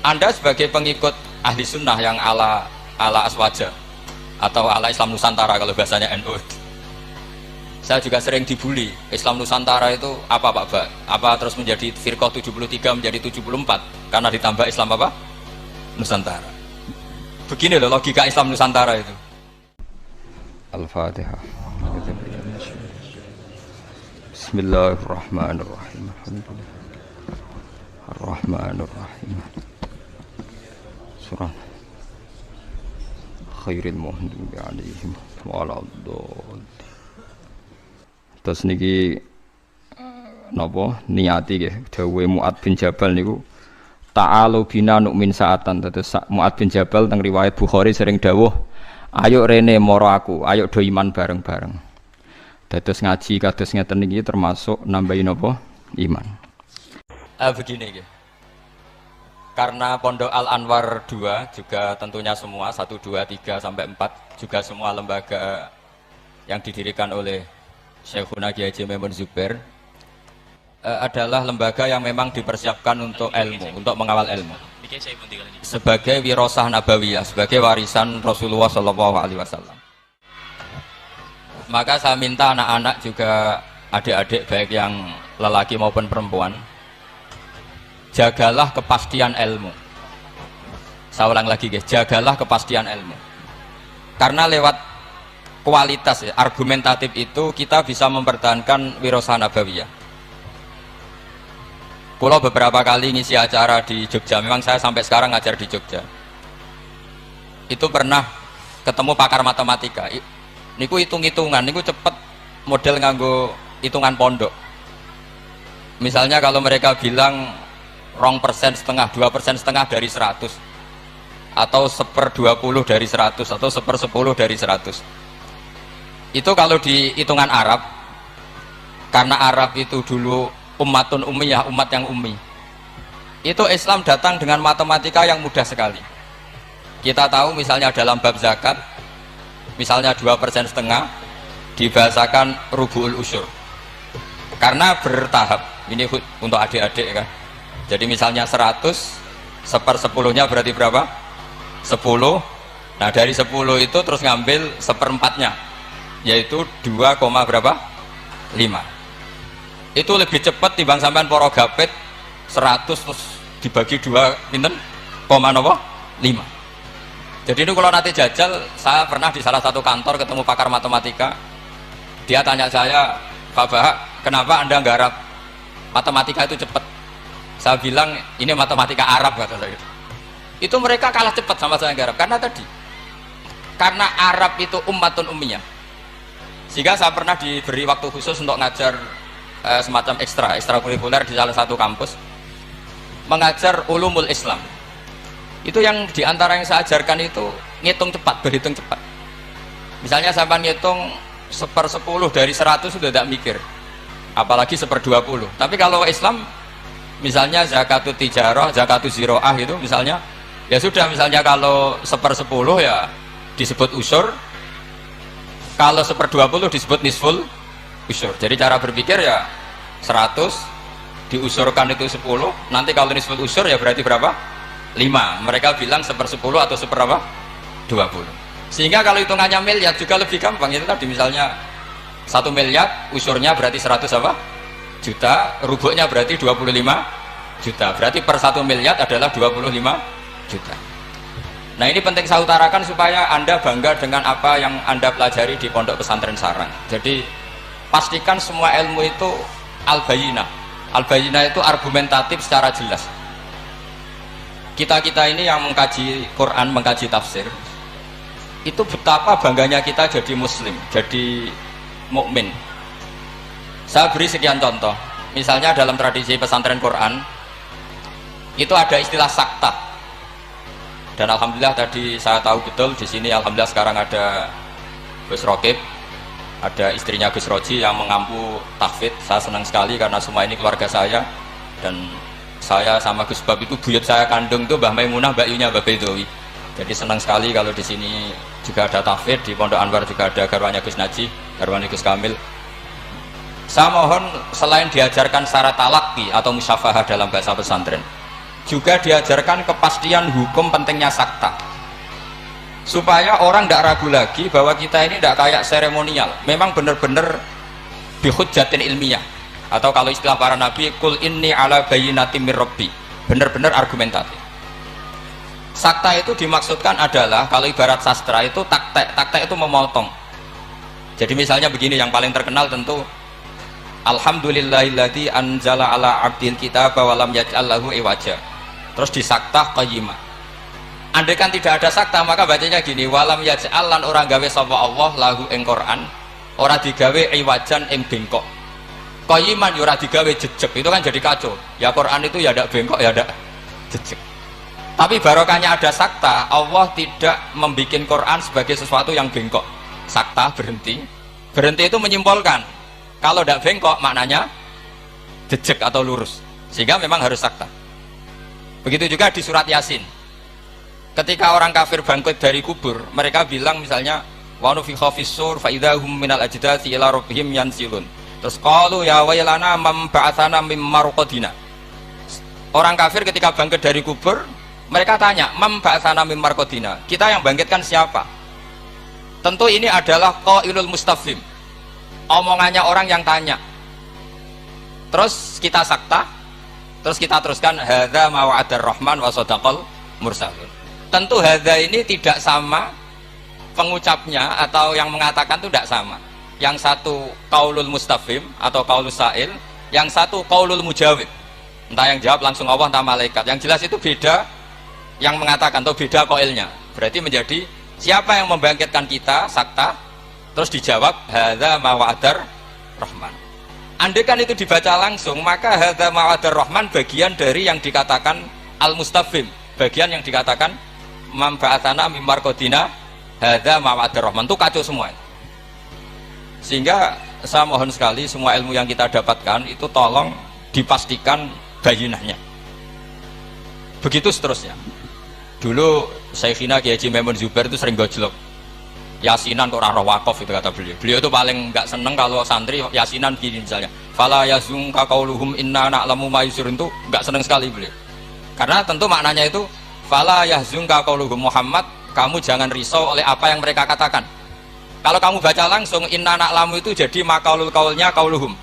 Anda sebagai pengikut ahli sunnah yang ala Aswaja atau ala Islam Nusantara kalau bahasanya NU, saya juga sering dibully Islam Nusantara itu apa Pak Ba? Apa terus menjadi firqah 73 menjadi 74 karena ditambah Islam apa? Nusantara. Begini loh logika Islam Nusantara itu. Al-Fatihah. Bismillahirrahmanirrahim. Ar-Rahmanirrahim. Surah Khairil Muhdubi alaihim waladhdallin. Terus niki napa niati nggih dawuhe Mu'ad bin Jabal niku ta'alu bina nu'min sa'atan. Terus Mu'ad bin Jabal teng riwayat Bukhari sering dawuh, ayo rene moro aku, ayo do iman bareng-bareng. Dados ngaji kados ngeten niki termasuk nambahin napa iman. Begini nggih. Karena Pondok Al Anwar 2 juga tentunya semua 1, 2, 3 sampai 4 juga semua lembaga yang didirikan oleh Syekhuna Kiai Haji Maimun Zubair adalah lembaga yang memang dipersiapkan untuk ilmu, untuk mengawal ilmu sebagai wirasah nabawiyah, sebagai warisan Rasulullah SAW. Maka saya minta anak-anak juga adik-adik baik yang lelaki maupun perempuan, jagalah kepastian ilmu. Saya ulang lagi guys, jagalah kepastian ilmu. Karena lewat kualitas argumentatif itu kita bisa mempertahankan wirasah nabawiyah. Kalau beberapa kali ngisi acara di Jogja, memang saya sampai sekarang ngajar di Jogja. Itu pernah ketemu pakar matematika. Niku hitung-hitungan, niku cepet model nganggo hitungan pondok. Misalnya kalau mereka bilang 2,5%, 2,5% dari 100, atau 1/20 dari 100, atau 1/10 dari 100. Itu kalau di hitungan Arab, karena Arab itu dulu ummatun ummiyah, umat yang ummi, itu Islam datang dengan matematika yang mudah sekali. Kita tahu misalnya dalam bab zakat, misalnya 2,5% dibahasakan rubu'ul usyur, karena bertahap. Ini untuk adik-adik kan. Jadi misalnya 100, 1/10-nya berarti berapa? 10. Nah dari 10 itu terus ngambil 1/4-nya, yaitu 2, berapa? 5. Itu lebih cepat timbang sampean poro gapit 100 terus dibagi 2 pinten? 5. Jadi ini kalau nanti jajal, saya pernah di salah satu kantor ketemu pakar matematika. Dia tanya saya, Pak Bahak, kenapa Anda nggarap matematika itu cepat? Saya bilang ini matematika Arab kata saya. Itu mereka kalah cepat sama saya nggarap karena Arab itu ummatun ummiyah. Sehingga saya pernah diberi waktu khusus untuk ngajar semacam ekstrakurikuler di salah satu kampus, mengajar ulumul Islam. Itu yang diantara yang saya ajarkan itu ngitung cepat, berhitung cepat. Misalnya sampai ngitung 1/10 dari 100 sudah tidak mikir, apalagi 1/20. Tapi kalau Islam, misalnya zakatut tijarah, zakatut ziroah itu misalnya, ya sudah, misalnya kalau 1/10 ya disebut usur, kalau 1/20 disebut nisful usur. Jadi cara berpikir ya 100 diusurkan itu 10, nanti kalau nisful usur ya berarti berapa? 5. Mereka bilang 1/10 atau 1/20. Sehingga kalau hitungannya miliar juga lebih gampang. Itu tadi misalnya 1 miliar usurnya berarti 100 apa? Juta, rubuknya berarti 25 juta. Berarti per 1 miliar adalah 25 juta. Nah ini penting saya utarakan supaya Anda bangga dengan apa yang Anda pelajari di Pondok Pesantren Sarang. Jadi pastikan semua ilmu itu al-bayyinah. Al-bayyinah itu argumentatif secara jelas. Kita-kita ini yang mengkaji Quran, mengkaji tafsir, itu betapa bangganya kita jadi muslim, jadi mukmin. Saya beri sekian contoh. Misalnya dalam tradisi pesantren Quran itu ada istilah sakta. Dan alhamdulillah tadi saya tahu betul di sini, alhamdulillah sekarang ada Gus Rokib, ada istrinya Gus Roji yang mengampu tahfidz. Saya senang sekali karena semua ini keluarga saya, dan saya sama Gus Bab itu buyut saya kandung tuh Mbah Maimunah, Mbak Yunya, Mbak Bedowi. Jadi senang sekali kalau di sini juga ada tahfidz, di Pondok Anwar juga ada garwanya Gus Naji, garwanya Gus Kamil. Saya mohon selain diajarkan syarat talaki atau musyafahah dalam bahasa pesantren, juga diajarkan kepastian hukum pentingnya sakta, supaya orang tidak ragu lagi bahwa kita ini tidak kayak seremonial, memang benar-benar bihujjatin ilmiah, atau kalau istilah para nabi, kul inni ala bayyinatin mir rabbi, benar-benar argumentatif. Sakta itu dimaksudkan adalah, kalau ibarat sastra itu taktek itu memotong. Jadi misalnya begini, yang paling terkenal tentu alhamdulillahilladzi anzala ala abdil kitaba wa lam yaj'al lahu iwaja, terus disaktah qayyimah. Andai kan tidak ada sakta, maka bacanya gini, walam yaj'al, lan orang gawe sapa Allah lahu ing Quran, ora digawe iwajan ing bengkok, qayyiman ora digawe jejeg. Itu kan jadi kacau ya, Quran itu ya ada bengkok ya ada jejeg. Tapi barokahnya ada sakta, Allah tidak membuat Quran sebagai sesuatu yang bengkok. Sakta berhenti itu menyimpulkan kalau tidak bengkok maknanya jejeg atau lurus, sehingga memang harus sakta. Begitu juga di surat Yasin, ketika orang kafir bangkit dari kubur, mereka bilang misalnya wa nufikha fis-sur fa idzahum minal ajdathi ila rabbihim yansilun, terus qalu ya wailana man ba'atsana mim marqadina. Orang kafir ketika bangkit dari kubur, mereka tanya, mam ba'atsana mim marqadina, kita yang bangkitkan siapa? Tentu ini adalah qailul mustafhim, omongannya orang yang tanya. Terus kita sakta, terus kita teruskan hadza ma wa'adar rahman wa shadaqal mursalun. Tentu hadza ini tidak sama pengucapnya, atau yang mengatakan itu tidak sama. Yang satu qaulul mustafhim atau qaulus sa'il, yang satu qaulul mujawib, entah yang jawab langsung Allah entah malaikat. Yang jelas itu beda yang mengatakan, atau beda qailnya. Berarti menjadi siapa yang membangkitkan kita, sakta, terus dijawab hadza ma wa'adar rahman. Andai kan itu dibaca langsung, maka hadza ma wa'adar rahman bagian dari yang dikatakan al mustafhim, bagian yang dikatakan man ba'atsana mim marqadina hadza ma wa'adar rahman, itu kacau semua. Sehingga saya mohon sekali, semua ilmu yang kita dapatkan itu tolong dipastikan bayinahnya. Begitu seterusnya. Dulu Syekhina Kiai Haji Maimun Zubair itu sering gojlok, yasinan kok ora roh wakaf, itu kata beliau. Beliau itu paling enggak seneng kalau santri yasinan gini misalnya, fala yazunka qauluhum inna na'lamu ma yusirun, itu enggak seneng sekali beliau. Karena tentu maknanya itu fala yazunka qauluhum Muhammad, kamu jangan risau oleh apa yang mereka katakan. Kalau kamu baca langsung inna na'lamu itu jadi maqaulul qaulnya qauluhum.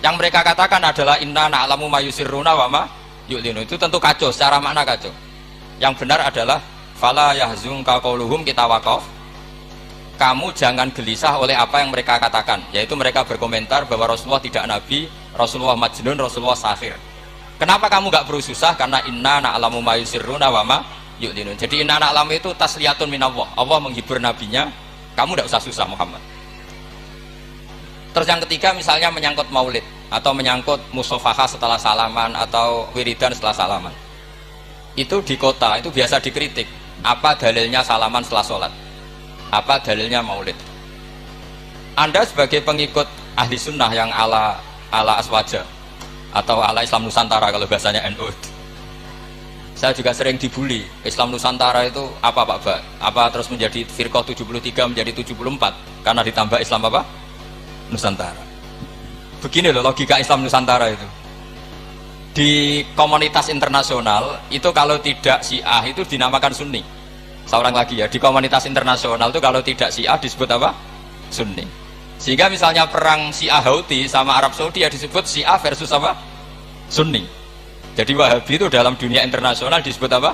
Yang mereka katakan adalah inna na'lamu ma yusirruna wa ma yu'linu. Itu tentu kacau, secara makna kacau. Yang benar adalah fala yahzunka qauluhum, kita wakaf, kamu jangan gelisah oleh apa yang mereka katakan, yaitu mereka berkomentar bahwa Rasulullah tidak nabi, Rasulullah majnun, Rasulullah sahir. Kenapa kamu gak perlu susah? Karena inna na'lamu ma yusirruna wa ma yu'linun. Jadi inna na'lamu itu tasliyatun minallah, Allah menghibur nabinya, kamu gak usah susah Muhammad. Terus yang ketiga misalnya menyangkut maulid, atau menyangkut musafahah setelah salaman, atau wiridan setelah salaman. Itu di kota itu biasa dikritik, apa dalilnya salaman setelah sholat, apa dalilnya maulid. Anda sebagai pengikut ahli sunnah yang ala aswaja atau ala Islam Nusantara kalau bahasanya NU, saya juga sering dibully, Islam Nusantara itu apa Pak Ba? Apa terus menjadi firqah 73 menjadi 74 karena ditambah Islam apa? Nusantara. Begini loh logika Islam Nusantara itu. Di komunitas internasional itu kalau tidak Syiah itu dinamakan Sunni. Seorang lagi ya, di komunitas internasional itu kalau tidak Syiah disebut apa? Sunni. Sehingga misalnya perang Syiah Houthi sama Arab Saudi ya disebut Syiah versus apa? Sunni. Jadi Wahabi itu dalam dunia internasional disebut apa?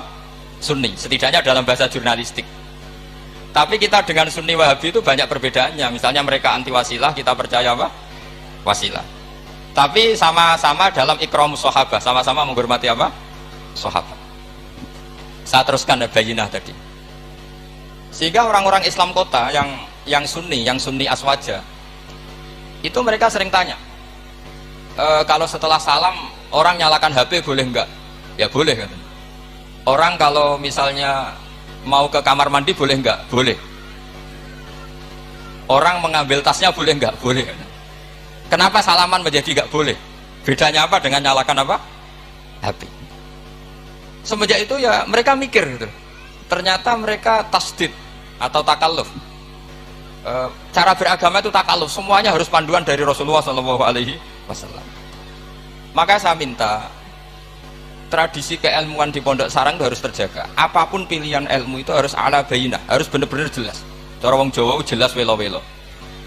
Sunni. Setidaknya dalam bahasa jurnalistik. Tapi kita dengan Sunni Wahabi itu banyak perbedaannya. Misalnya mereka anti wasilah, kita percaya apa? Wasilah. Tapi sama-sama dalam ikramus sahabah, sama-sama menghormati apa? Sahabat. Saya teruskan bayinah tadi. Sehingga orang-orang Islam kota yang sunni aswaja, itu mereka sering tanya, kalau setelah salam orang nyalakan HP boleh enggak? Ya boleh kan. Orang kalau misalnya mau ke kamar mandi boleh enggak? Boleh. Orang mengambil tasnya boleh enggak? Boleh kan. Kenapa salaman menjadi nggak boleh? Bedanya apa dengan nyalakan apa? HP. Semenjak itu ya mereka mikir gitu. Ternyata mereka tasdid atau takalluf. Cara beragama itu takalluf, semuanya harus panduan dari Rasulullah SAW. Maka saya minta tradisi keilmuan di Pondok Sarang itu harus terjaga. Apapun pilihan ilmu itu harus ala bayinah, harus benar-benar jelas. Cara wong Jawa jelas welo-welo.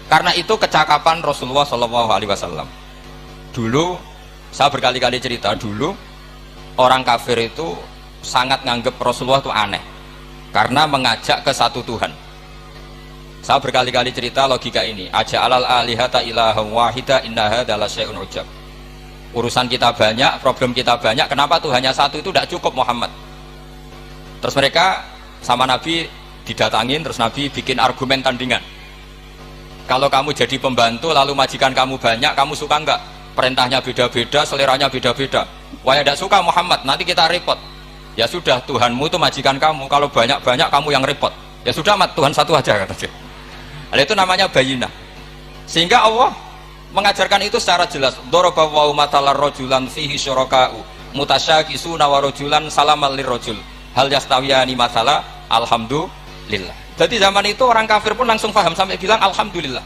Karena itu kecakapan Rasulullah SAW. Dulu saya berkali-kali cerita, dulu orang kafir itu sangat nganggep Rasulullah itu aneh karena mengajak ke satu Tuhan. Saya berkali-kali cerita logika ini, aja'alal alihata ilaha wahida innaha adalah syai'un ujab. Urusan kita banyak, problem kita banyak, kenapa Tuhannya satu itu tidak cukup Muhammad? Terus mereka sama Nabi didatangin, terus Nabi bikin argumen tandingan. Kalau kamu jadi pembantu lalu majikan kamu banyak, kamu suka enggak? Perintahnya beda-beda, seleranya beda-beda. Wah, tidak suka Muhammad, nanti kita repot. Ya sudah, Tuhanmu itu majikan kamu, kalau banyak-banyak kamu yang repot. Ya sudah, mat Tuhan satu aja kata dia. Itu namanya bayinah. Sehingga Allah mengajarkan itu secara jelas. Daraba wa matalar rajulan fihi syuraka'u mutasyakisuna wa rajulan salamal lirrajul hal yastawiyani masala alhamdulillah. Jadi zaman itu orang kafir pun langsung paham sampai bilang alhamdulillah.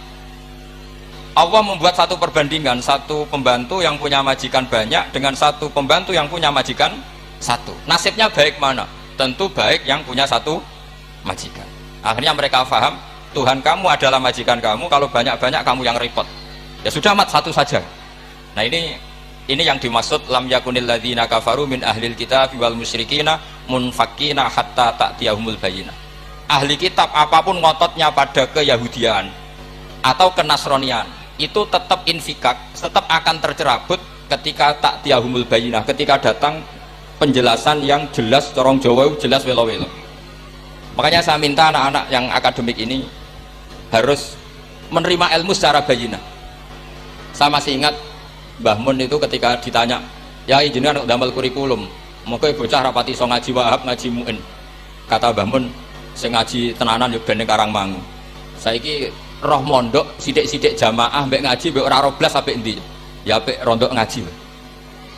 Allah membuat satu perbandingan, satu pembantu yang punya majikan banyak dengan satu pembantu yang punya majikan satu. Nasibnya baik mana? Tentu baik yang punya satu majikan. Akhirnya mereka paham, Tuhan kamu adalah majikan kamu, kalau banyak-banyak kamu yang repot. Ya sudah, mat satu saja. Nah ini yang dimaksud lam yakunil ladzina kafaru min ahlil kitab wal musyrikina munfakkina hatta ta'tiyahumul bayyinah. Ahli kitab apapun ngototnya pada keyahudian atau kenasronian itu tetap infikak, tetap akan tercerabut ketika ta'tiyahumul bayyinah, ketika datang penjelasan yang jelas, corong Jawa jelas welo-welo. Makanya saya minta anak-anak yang akademik ini harus menerima ilmu secara bayyinah. Saya masih ingat Mbah Mun itu ketika ditanya, ya jenengan damel kurikulum, moko bocah rapati iso ngaji Wahab, ngaji Muin. Kata Mbah Mun, sing ngaji tenanan yo ben Karangmangu. Saiki roh mondok sithik-sithik jamaah mbek ngaji mbek ora ro blas apik endi? Ya apik rondok ngaji.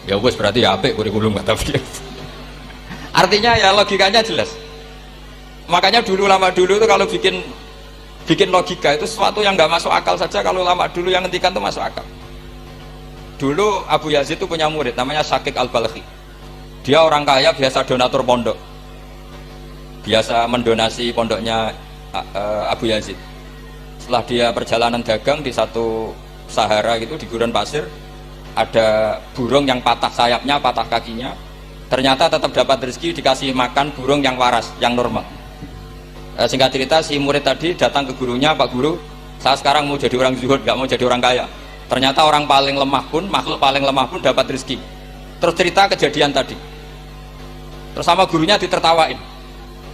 Ya wis berarti ya apik kurikulum kata dia. Artinya ya logikanya jelas. Makanya lama dulu itu kalau bikin logika itu sesuatu yang nggak masuk akal saja, kalau lama dulu yang ngendikan itu masuk akal. Dulu Abu Yazid itu punya murid namanya Syakik Al-Balkhi. Dia orang kaya, biasa donatur pondok, biasa mendonasi pondoknya Abu Yazid. Setelah dia perjalanan dagang di satu Sahara gitu, di gurun pasir, ada burung yang patah sayapnya, patah kakinya. Ternyata tetap dapat rezeki, dikasih makan burung yang waras, yang normal. Singkat cerita, si murid tadi datang ke gurunya, Pak Guru, saya sekarang mau jadi orang zuhud, gak mau jadi orang kaya. Ternyata orang paling lemah pun, makhluk paling lemah pun dapat rezeki. Terus cerita kejadian tadi. Terus sama gurunya ditertawain.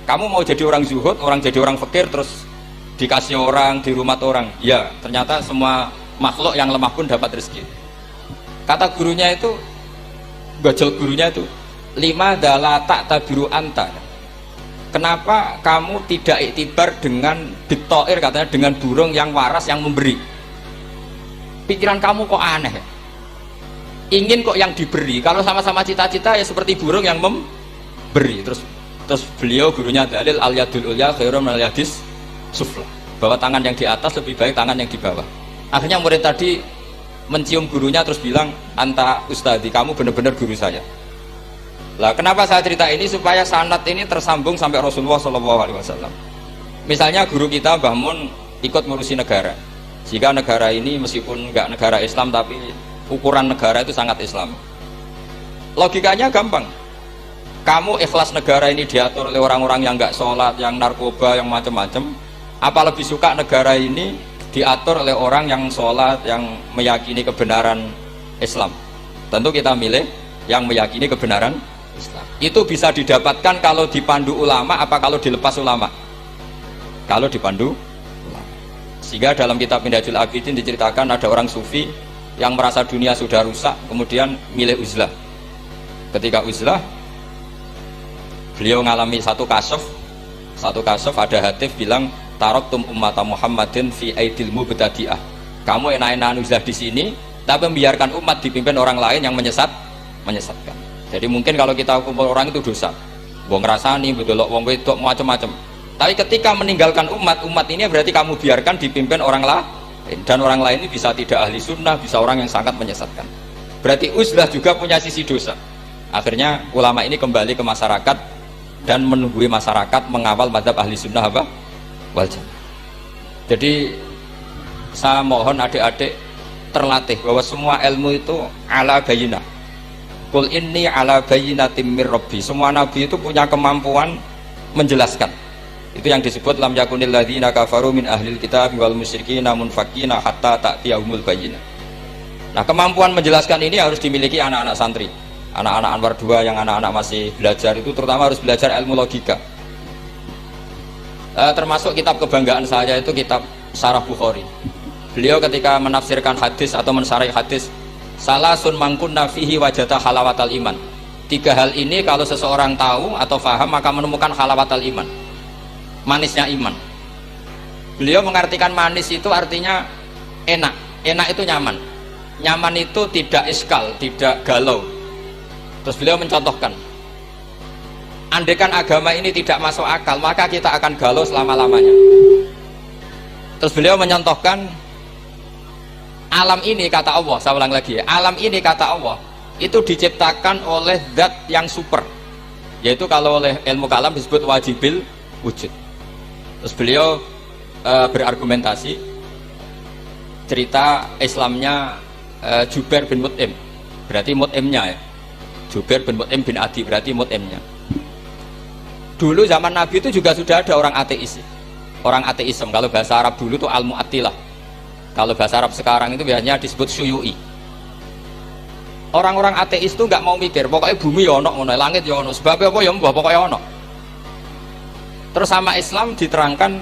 Kamu mau jadi orang zuhud, orang jadi orang fakir, terus dikasih orang, di rumah orang. Ya, ternyata semua makhluk yang lemah pun dapat rezeki. Kata gurunya itu, gajal gurunya itu, 5 dala tak tabiru anta. Kenapa kamu tidak iktibar dengan diktoir, katanya dengan burung yang waras yang memberi? Pikiran kamu kok aneh ya? Ingin kok yang diberi. Kalau sama-sama cita-cita ya seperti burung yang memberi. Terus beliau gurunya dalil al yadul ulya khairum al yadis sufla, bahwa tangan yang di atas lebih baik tangan yang di bawah. Akhirnya murid tadi mencium gurunya terus bilang, anta ustadi, kamu benar-benar guru saya. Lah kenapa saya cerita ini? Supaya sanad ini tersambung sampai Rasulullah SAW. Misalnya guru kita Mbah Mun ikut ngurusi negara, jika negara ini meskipun enggak negara Islam tapi ukuran negara itu sangat Islam. Logikanya gampang, kamu ikhlas negara ini diatur oleh orang-orang yang enggak sholat, yang narkoba, yang macam-macam, apa lebih suka negara ini diatur oleh orang yang sholat, yang meyakini kebenaran Islam? Tentu kita milih yang meyakini kebenaran Islam. Itu bisa didapatkan kalau dipandu ulama apa kalau dilepas ulama? Kalau dipandu ulama. Sehingga dalam kitab Minhajul Abidin diceritakan ada orang sufi yang merasa dunia sudah rusak, kemudian milih uzlah. Ketika uzlah, beliau mengalami satu kasuf ada hatif bilang, taraktum ummata Muhammadin fi aidil mubtadi'ah. Kamu enak-enakan uzlah di sini, tapi membiarkan umat dipimpin orang lain yang menyesatkan. Jadi mungkin kalau kita kumpul orang itu dosa, wong ngrasani, bedolok wong wedok, macam-macam. Tapi ketika meninggalkan umat ini berarti kamu biarkan dipimpin orang lain, dan orang lain ini bisa tidak ahli sunnah, bisa orang yang sangat menyesatkan. Berarti uzlah juga punya sisi dosa. Akhirnya ulama ini kembali ke masyarakat dan menunggui masyarakat mengawal mazhab ahli sunnah apa? Wal jamaah. Jadi saya mohon adik-adik terlatih bahwa semua ilmu itu ala bayinah. Qul inni ala bayinatim mir rabbi. Semua nabi itu punya kemampuan menjelaskan. Itu yang disebut lam yakunil ladzina kafaru min ahlil kitab wal musyrikina munfakina hatta ta'tiyahumul bayyinah. Nah, kemampuan menjelaskan ini harus dimiliki anak-anak santri. Anak-anak Anwar 2 yang anak-anak masih belajar itu terutama harus belajar ilmu logika. Termasuk kitab kebanggaan saya itu kitab Syarah Bukhari. Beliau ketika menafsirkan hadis atau mensyarah hadis, salasun mangkunna fihi wajata halawatal iman. 3 hal ini kalau seseorang tahu atau faham maka menemukan halawatal iman, manisnya iman. Beliau mengartikan manis itu artinya enak. Enak itu nyaman. Nyaman itu tidak iskal, tidak galau. Terus beliau mencontohkan, andaikan agama ini tidak masuk akal maka kita akan galau selama-lamanya. Terus beliau menyontohkan, alam ini kata Allah, saya ulang lagi ya, alam ini kata Allah itu diciptakan oleh zat yang super, yaitu kalau oleh ilmu kalam disebut wajibil wujud. Terus beliau berargumentasi cerita Islamnya Jubair bin Mut'im, berarti Mut'imnya ya, Jubair bin Mut'im bin Adi, berarti Mut'imnya. Dulu zaman Nabi itu juga sudah ada orang ateis, orang ateisme. Kalau bahasa Arab dulu itu al-mu'attilah, kalau bahasa Arab sekarang itu biasanya disebut syuyu'i. Orang-orang ateis itu nggak mau mikir, pokoknya bumi ya ono, langit ya ono, sebabnya apa ya mbah, pokoknya ono. Terus sama Islam diterangkan,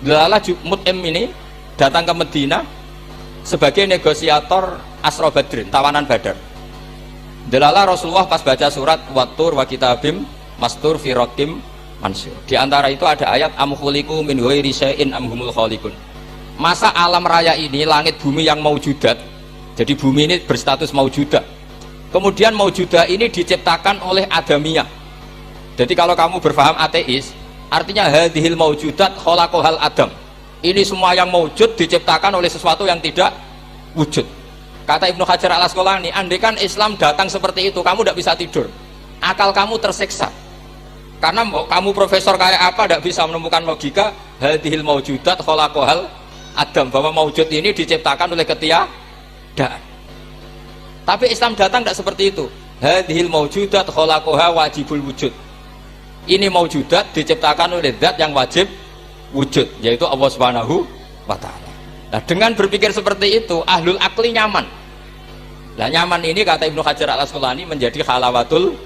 Dalalah Mut'im ini datang ke Medina sebagai negosiator Asra Badrin, tawanan Badar. Dalalah Rasulullah pas baca surat Wattur wa kitabim mastur fi raqim mansur. Di antara itu ada ayat am khuliqu min ghairi syai'in am humul khaliqun. Masa alam raya ini, langit bumi yang maujudat, jadi bumi ini berstatus maujudah, kemudian maujudah ini diciptakan oleh adamiyah. Jadi kalau kamu berfaham ateis, artinya hadhil maujudat khalaqahal adam, ini semua yang maujud diciptakan oleh sesuatu yang tidak wujud. Kata Ibnu Hajar al Asqalani, andaikan Islam datang seperti itu, kamu tidak bisa tidur, akal kamu tersiksa. Karena kamu profesor kayak apa tidak bisa menemukan logika hadhil maujudat khalaqahal adam, bahwa maujud ini diciptakan oleh ketiadaan. Tapi Islam datang tidak seperti itu. Hadhil maujudat khalaqaha wajibul wujud, ini maujudat diciptakan oleh zat yang wajib wujud, yaitu Allah Subhanahu wa ta'ala. Nah, dengan berpikir seperti itu ahlul akli nyaman. Nah, nyaman ini kata Ibnu Hajar al Asqalani menjadi halawatul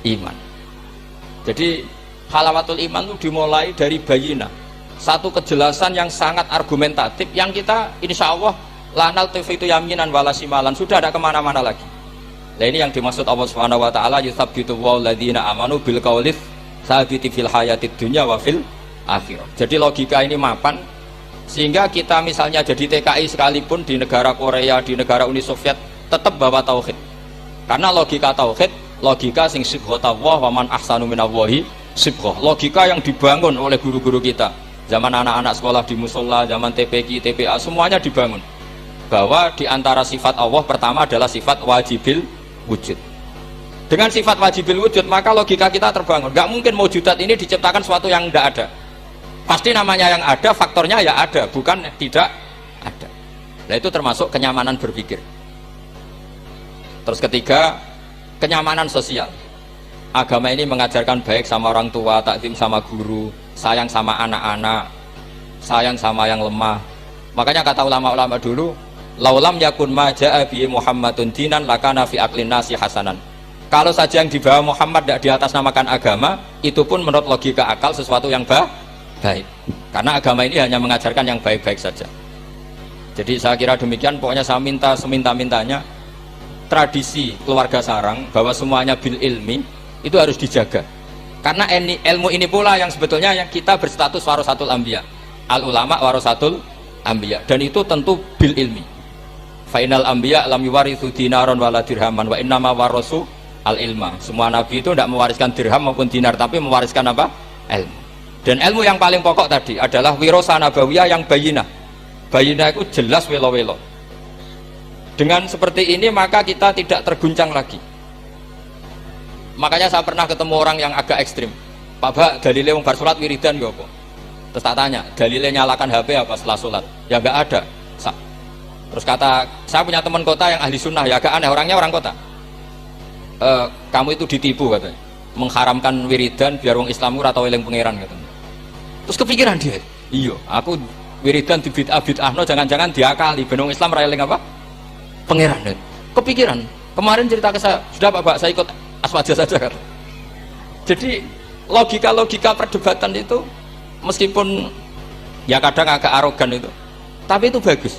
iman. Jadi halawatul iman itu dimulai dari bayina, satu kejelasan yang sangat argumentatif yang kita insya Allah lanal tifitu yaminan walasimalan, sudah ada kemana-mana lagi. Nah, ini yang dimaksud Allah Subhanahu wa ta'ala, yusabbitu walladzina amanu bil qaulif sabiti fil hayatid dunya wa fil akhirah. Jadi logika ini mapan sehingga kita misalnya jadi TKI sekalipun di negara Korea, di negara Uni Soviet, tetap bawa tauhid. Karena logika tauhid, logika sing sibghatullah wa man ahsanu minallahi sibghah. Logika yang dibangun oleh guru-guru kita. Zaman anak-anak sekolah di musola, zaman TPQ, TPA, semuanya dibangun bahwa di antara sifat Allah pertama adalah sifat wajibil wujud. Dengan sifat wajibil wujud maka logika kita terbangun. Gak mungkin maujudat ini diciptakan sesuatu yang tidak ada. Pasti namanya yang ada, faktornya ya ada, bukan tidak ada. Nah, itu termasuk kenyamanan berpikir. Terus ketiga, kenyamanan sosial. Agama ini mengajarkan baik sama orang tua, takzim sama guru, sayang sama anak-anak, sayang sama yang lemah. Makanya kata ulama-ulama dulu, laulam yakun ma ja'a bi Muhammadun dinan lakana fi aqlin nasi hasanan. Kalau saja yang dibawa Muhammad tidak diatasnamakan agama, itu pun menurut logika akal sesuatu yang baik. Karena agama ini hanya mengajarkan yang baik-baik saja. Jadi saya kira demikian. Pokoknya saya minta seminta-mintanya tradisi keluarga sarang bahwa semuanya bil ilmi itu harus dijaga. Karena ilmu ini pula yang sebetulnya yang kita berstatus warasatul anbiya. Al ulama warasatul anbiya, dan itu tentu bil ilmi. Fainal anbiya lam yuwarithu dinaron wala dirhaman wa innama warasu al ilma. Semua nabi itu tidak mewariskan dirham maupun dinar, tapi mewariskan apa? Ilmu. Dan ilmu yang paling pokok tadi adalah wirasa nabawiyah yang bayinah. Bayinah itu jelas welo-welo. Dengan seperti ini maka kita tidak terguncang lagi. Makanya saya pernah ketemu orang yang agak ekstrim. Pak Bak, dalilnya wong bar salat wiridan ya apa? Terus tak tanya, dalilnya nyalakan HP apa setelah salat? Ya enggak ada. Terus kata, saya punya teman kota yang ahli sunnah, ya agak aneh, orangnya orang kota. Kamu itu ditipu katanya, mengharamkan wiridan biar wong Islam ora tau eling pangeran katanya. Terus kepikiran dia, iya, aku wiridan di bid'ah-bid'ahno jangan-jangan diakali ben wong Islam ora eling apa? Pangeran. Kepikiran. Kemarin cerita ke saya, sudah Pak, saya ikut aswaja saja kan. Jadi logika-logika perdebatan itu meskipun ya kadang agak arogan itu, tapi itu bagus.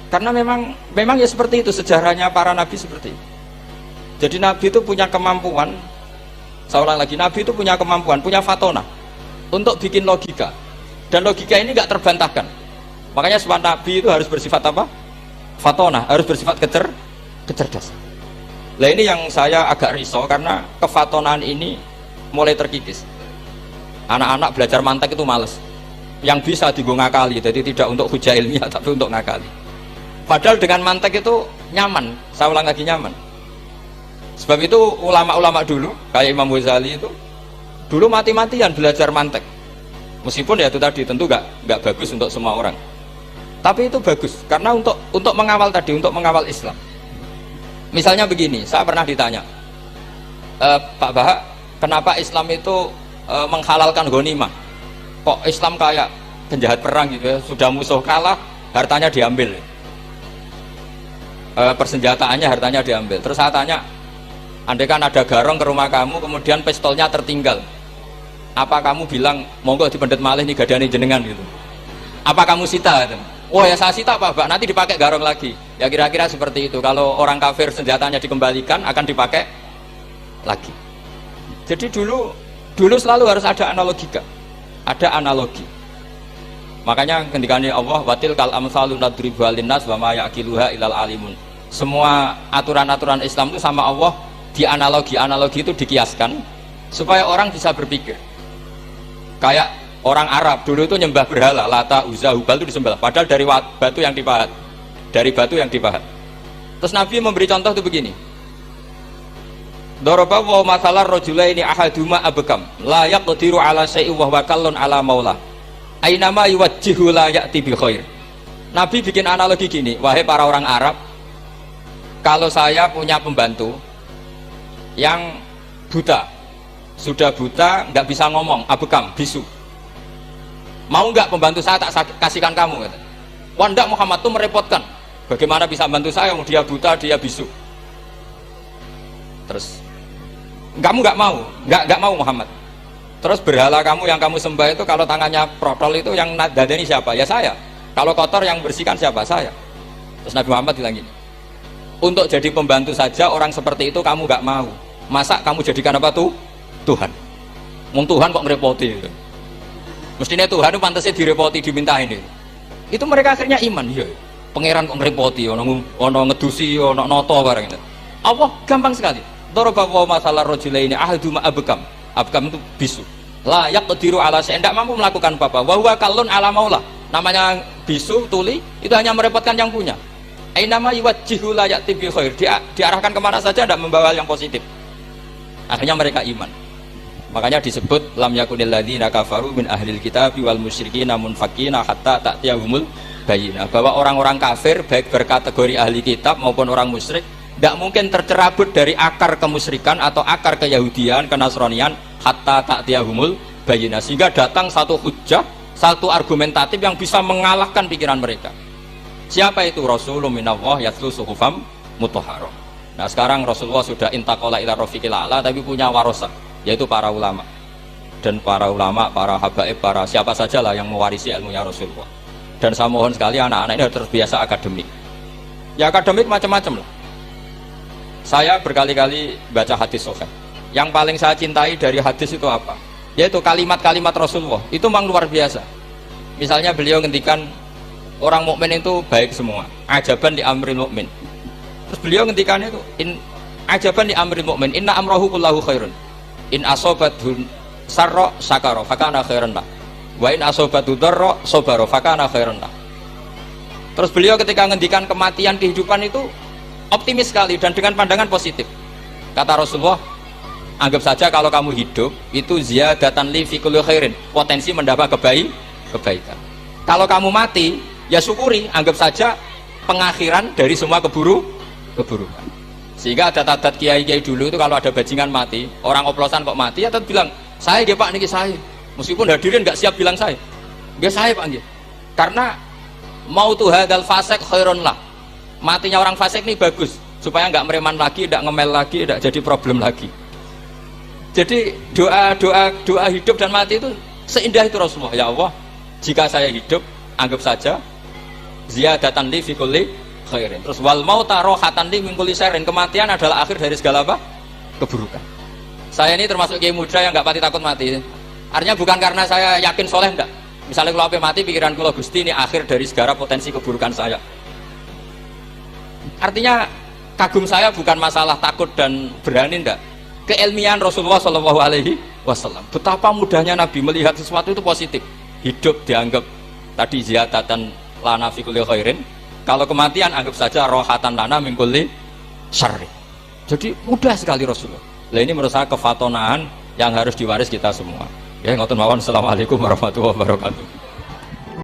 Karena memang ya seperti itu sejarahnya para nabi seperti itu. Jadi nabi itu punya kemampuan, saya ulang lagi, nabi itu punya kemampuan, punya fatona untuk bikin logika. Dan logika ini nggak terbantahkan. Makanya seorang nabi itu harus bersifat apa? Fatona, harus bersifat kecerdasan. Nah ini yang saya agak risau karena kefatonaan ini mulai terkikis. Anak-anak belajar mantek itu males. Yang bisa ngakali, jadi tidak untuk hujah ilmiah tapi untuk ngakali. Padahal dengan mantek itu nyaman, saya ulang lagi nyaman. Sebab itu ulama-ulama dulu, kayak Imam Ghazali itu, dulu mati-matian belajar mantek. Meskipun ya itu tadi tentu nggak bagus untuk semua orang. Tapi itu bagus karena untuk mengawal tadi, untuk mengawal Islam. Misalnya begini, saya pernah ditanya, Pak Bahak, kenapa Islam itu menghalalkan ghanimah? Kok Islam kayak penjahat perang gitu ya, sudah musuh kalah, hartanya diambil. Persenjataannya hartanya diambil. Terus saya tanya, andai kan ada garong ke rumah kamu kemudian pistolnya tertinggal, apa kamu bilang monggo dipendet malih nih gadane jenengan gitu? Apa kamu sita gitu? Oh ya saya sita Pak, nanti dipakai garong lagi. Ya kira-kira seperti itu. Kalau orang kafir senjatanya dikembalikan akan dipakai lagi. Jadi dulu selalu harus ada analogika, ada analogi. Makanya ketika Allah watil kal amsalu nadribu alinnas wa ma yaqiluha ilal alimun. Semua aturan-aturan Islam itu sama Allah di analogi itu dikiaskan supaya orang bisa berpikir. Kayak orang Arab dulu itu nyembah berhala, Lata, Uzza, Hubal itu disembah. Padahal dari batu yang dipahat. Dari batu yang dipahat. Terus Nabi memberi contoh itu begini. Daraba wa masalar rajulaini ahaduma abkam la yaqdiru ala syai'in wa huwa kallun ala maula. Ainama yuwajjihu la ya'ti bi khair. Nabi bikin analogi gini, wahai para orang Arab, kalau saya punya pembantu yang buta, sudah buta, nggak bisa ngomong, abekam, bisu. Mau nggak pembantu saya tak kasihkan kamu? Wah ndak, Muhammad tuh merepotkan. Bagaimana bisa bantu saya? Dia buta, dia bisu. Terus, kamu nggak mau Muhammad. Terus berhala kamu yang kamu sembah itu kalau tangannya protol itu yang dadani siapa? Ya saya. Kalau kotor yang bersihkan siapa? Saya. Terus Nabi Muhammad bilang gini, untuk jadi pembantu saja orang seperti itu kamu nggak mau. Masa kamu jadikan apa tuh? Tuhan. Mau Tuhan kok ngerepoti? Mestinya Tuhan itu pantasnya direpoti, diminta ini. Itu mereka akhirnya iman. Ya, pangeran kok ngerepoti, ono ngedusi, ono noto barang itu. Allah gampang sekali. Daraba wa masalah rajulaini ahaduma abkam. Abkam itu bisu. La yaqdiru ala syai'in, tidak mampu melakukan apa-apa. Wa huwa kallun ala maula. Namanya bisu, tuli, itu hanya merepotkan yang punya. Ainama yuwajjihu la ya'ti bi khair. Diarahkan kemana saja tidak membawa yang positif. Akhirnya mereka iman. Makanya disebut lam yakunil ladzina kafaru min ahlil kitabi wal musyrikina munfakina hatta ta'tiyahumul bayyinah. Bahwa orang-orang kafir baik berkategori ahli kitab maupun orang musyrik tidak mungkin tercerabut dari akar kemusyrikan atau akar keyahudian, kenasranian hatta ta'tiyahumul bayyinah, sehingga datang satu hujjah, satu argumentatif yang bisa mengalahkan pikiran mereka. Siapa itu? Rasulullah minallah yatlu suhufam mutahharah. Nah sekarang Rasulullah sudah intaqala ila rafiqil a'la, tapi punya warasah, yaitu para ulama. Dan para ulama, para habaib, para siapa sajalah yang mewarisi ilmunya Rasulullah. Dan saya mohon sekali anak-anak ini harus terbiasa akademik. Ya akademik macam-macam lah. Saya berkali-kali baca hadis sahih. Yang paling saya cintai dari hadis itu apa? Yaitu kalimat-kalimat Rasulullah. Itu memang luar biasa. Misalnya beliau ngendikan orang mukmin itu baik semua. Ajaban di amril mukmin. Terus beliau ngendikan itu ajaban di amril mukmin. Inna amrahu kullahu khairun. In asobathu sarra sakara fakana khairan lah. Wa in asobathu darra sabara fakana khairan lah. Terus beliau ketika ngendikan kematian, kehidupan itu optimis sekali dan dengan pandangan positif. Kata Rasulullah, anggap saja kalau kamu hidup itu ziyadatan li fi kulli khairin, potensi mendapat kebaikan. Kalau kamu mati ya syukuri, anggap saja pengakhiran dari semua keburukan. Sehingga ada tadat kiai-kiai dulu itu kalau ada bajingan mati, orang oplosan kok mati ya tetap bilang saya dia Pak, niki saya, meskipun hadirin nggak siap bilang saya Pak nggih. Karena mau tuh hadal fasik khairun lah, matinya orang fasik ini bagus supaya nggak mereman lagi, nggak ngemel lagi, nggak jadi problem lagi. Jadi doa hidup dan mati itu seindah itu Rasulullah. Ya Allah, jika saya hidup anggap saja ziyadatan li fi kulli khairin. Terus wal mauta rohatan li min kulli syarrin, kematian adalah akhir dari segala apa? Keburukan. Saya ini termasuk kiai muda yang nggak pati takut mati. Artinya bukan karena saya yakin soleh, enggak. Misalnya kalau apa mati pikiran kula Gusti ini akhir dari segala potensi keburukan saya. Artinya kagum saya bukan masalah takut dan berani, enggak. Keilmian Rasulullah Shallallahu Alaihi Wasallam. Betapa mudahnya Nabi melihat sesuatu itu positif. Hidup dianggap tadi ziyadatan lana fi kulli khairin. Kalau kematian anggap saja rohatan lana min kulli syarri. Jadi mudah sekali Rasulullah. Nah ini menurut saya kefatonaan yang harus diwaris kita semua. Ya ngoten mawon. Assalamualaikum warahmatullahi wabarakatuh.